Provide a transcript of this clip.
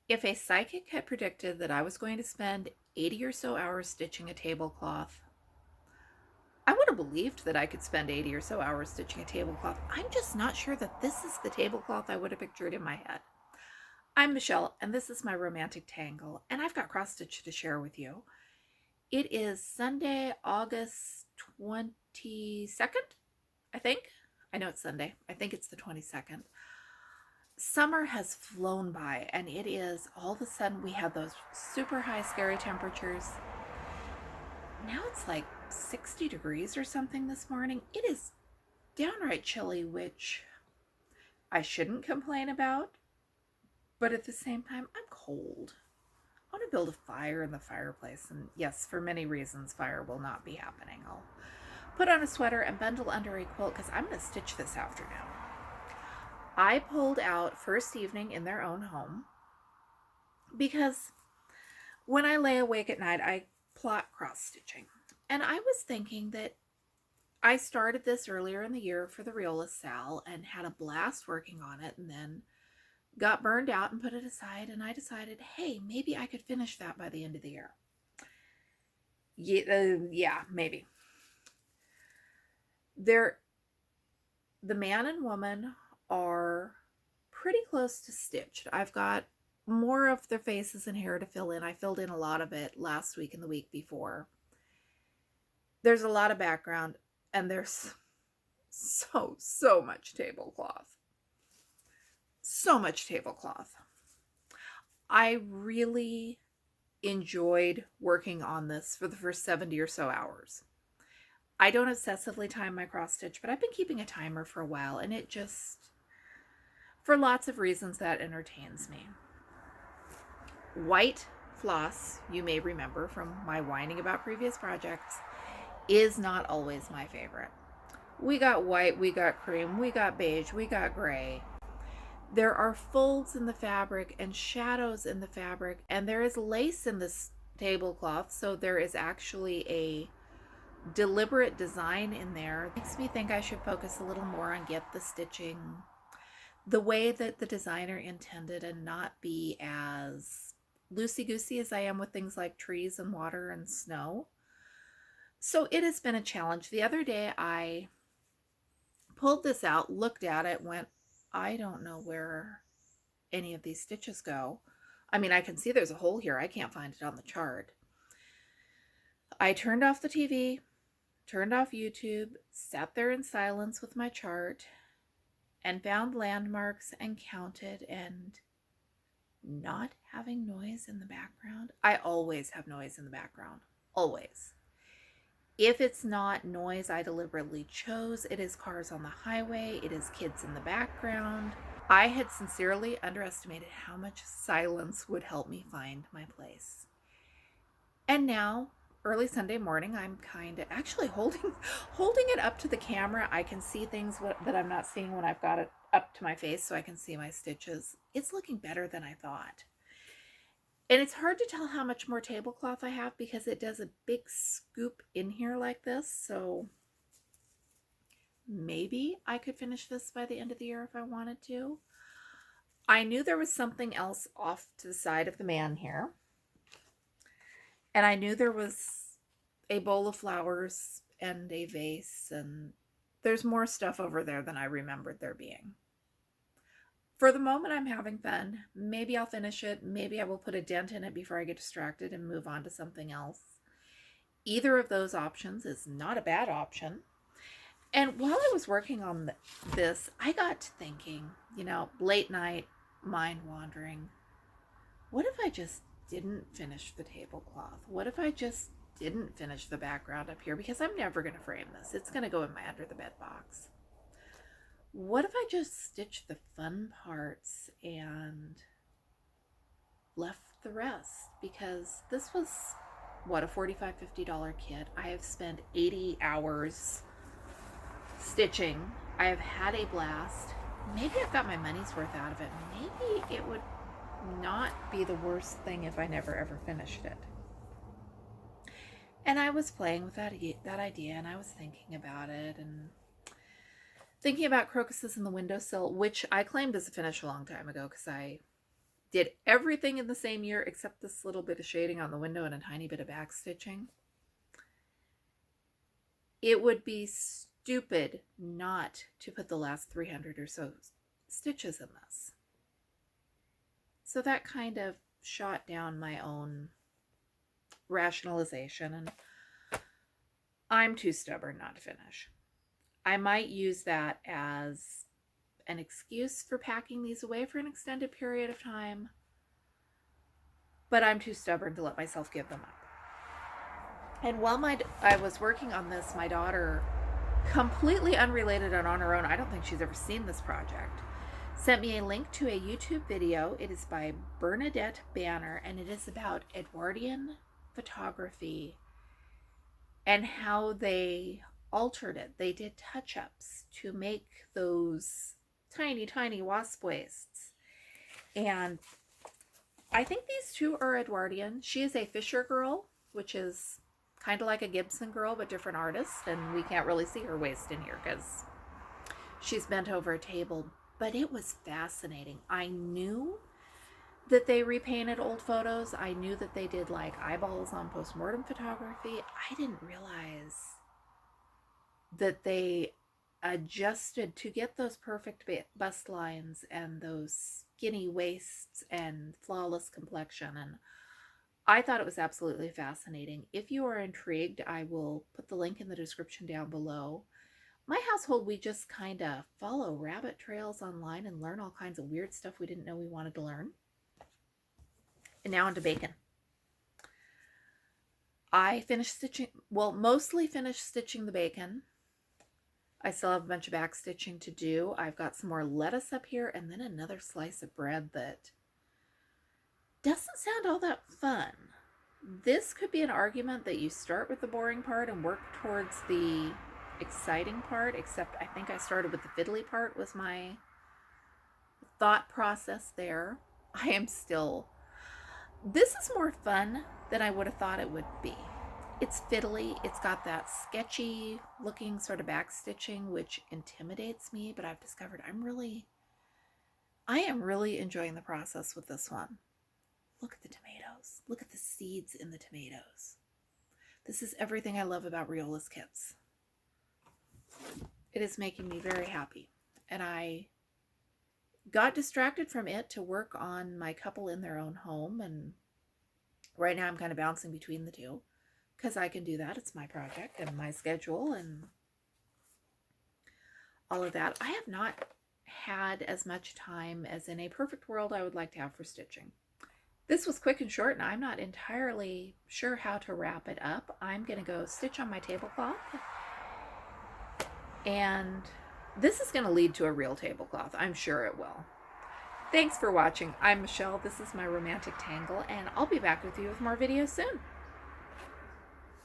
If a psychic had predicted that I was going to spend 80 or so hours stitching a tablecloth, I would have believed that I could spend 80 or so hours stitching a tablecloth. I'm just not sure that this is the tablecloth I would have pictured in my head. I'm Michelle, and this is my romantic tangle, and I've got cross stitch to share with you. It is Sunday, August 22nd, I think. I know it's Sunday. I think it's the 22nd. Summer has flown by, and it is all of a sudden we have those super high, scary temperatures. Now it's like 60 degrees or something this morning. It is downright chilly, which I shouldn't complain about, but at the same time, I'm cold. I want to build a fire in the fireplace, and yes, for many reasons, fire will not be happening. I'll put on a sweater and bundle under a quilt because I'm going to stitch this afternoon. I pulled out first evening in their own home because when I lay awake at night, I plot cross stitching. And I was thinking that I started this earlier in the year for the Riola Sal and had a blast working on it, and then got burned out and put it aside. And I decided, hey, maybe I could finish that by the end of the year. Yeah, maybe. The man and woman are pretty close to stitched. I've got more of their faces and hair to fill in. I filled in a lot of it last week and the week before. There's a lot of background, and there's so much tablecloth. So much tablecloth. I really enjoyed working on this for the first 70 or so hours. I don't obsessively time my cross stitch, but I've been keeping a timer for a while, and it just, for lots of reasons, that entertains me. White floss, you may remember from my whining about previous projects, is not always my favorite. We got white, we got cream, we got beige, we got gray. There are folds in the fabric and shadows in the fabric, and there is lace in this tablecloth, so there is actually a deliberate design in there. It makes me think I should focus a little more on get the stitching the way that the designer intended and not be as loosey-goosey as I am with things like trees and water and snow. So it has been a challenge. The other day I pulled this out, looked at it, went, I don't know where any of these stitches go. I mean, I can see there's a hole here. I can't find it on the chart. I turned off the TV, turned off YouTube, sat there in silence with my chart, and found landmarks and counted, and not having noise in the background. I always have noise in the background. Always. If it's not noise I deliberately chose, it is cars on the highway, it is kids in the background. I had sincerely underestimated how much silence would help me find my place. And now, early Sunday morning, I'm kind of actually holding it up to the camera. I can see things that I'm not seeing when I've got it up to my face, so I can see my stitches. It's looking better than I thought. And it's hard to tell how much more tablecloth I have because it does a big scoop in here like this. So maybe I could finish this by the end of the year if I wanted to. I knew there was something else off to the side of the man here. And I knew there was a bowl of flowers and a vase, and there's more stuff over there than I remembered there being. For the moment, I'm having fun. Maybe I'll finish it. Maybe I will put a dent in it before I get distracted and move on to something else. Either of those options is not a bad option. And while I was working on this, I got to thinking, late night, mind wandering. What if I just didn't finish the tablecloth? What if I just didn't finish the background up here? Because I'm never going to frame this. It's going to go in my under the bed box. What if I just stitched the fun parts and left the rest? Because this was, what, a $45, $50 kit. I have spent 80 hours stitching. I have had a blast. Maybe I've got my money's worth out of it. Maybe it would not be the worst thing if I never ever finished it. And I was playing with that idea, and I was thinking about it, and thinking about crocuses in the windowsill, which I claimed as a finish a long time ago because I did everything in the same year except this little bit of shading on the window and a tiny bit of back stitching, it would be stupid not to put the last 300 or so stitches in this. So that kind of shot down my own rationalization, and I'm too stubborn not to finish. I might use that as an excuse for packing these away for an extended period of time, but I'm too stubborn to let myself give them up. And while I was working on this, my daughter, completely unrelated and on her own, I don't think she's ever seen this project, sent me a link to a YouTube video. It is by Bernadette Banner, and it is about Edwardian photography and how they altered it. They did touch-ups to make those tiny, tiny wasp waists. And I think these two are Edwardian. She is a Fisher girl, which is kind of like a Gibson girl, but different artist. And we can't really see her waist in here because she's bent over a table. But it was fascinating. I knew that they repainted old photos. I knew that they did like eyeballs on postmortem photography. I didn't realize that they adjusted to get those perfect bust lines and those skinny waists and flawless complexion. And I thought it was absolutely fascinating. If you are intrigued, I will put the link in the description down below. My household, we just kind of follow rabbit trails online and learn all kinds of weird stuff we didn't know we wanted to learn. And now onto bacon. I finished stitching, well, mostly finished stitching the bacon. I still have a bunch of back stitching to do. I've got some more lettuce up here and then another slice of bread that doesn't sound all that fun. This could be an argument that you start with the boring part and work towards the exciting part, except I think I started with the fiddly part was my thought process there. This is more fun than I would have thought it would be. It's fiddly. It's got that sketchy looking sort of back stitching, which intimidates me, but I've discovered I am really enjoying the process with this one. Look at the tomatoes. Look at the seeds in the tomatoes. This is everything I love about Riola's kits. It is making me very happy. And I got distracted from it to work on my couple in their own home. And right now I'm kind of bouncing between the two because I can do that. It's my project and my schedule and all of that. I have not had as much time as in a perfect world I would like to have for stitching. This was quick and short, and I'm not entirely sure how to wrap it up. I'm going to go stitch on my tablecloth. And this is going to lead to a real tablecloth. I'm sure it will. Thanks for watching. I'm Michelle. This is my romantic tangle, and I'll be back with you with more videos soon.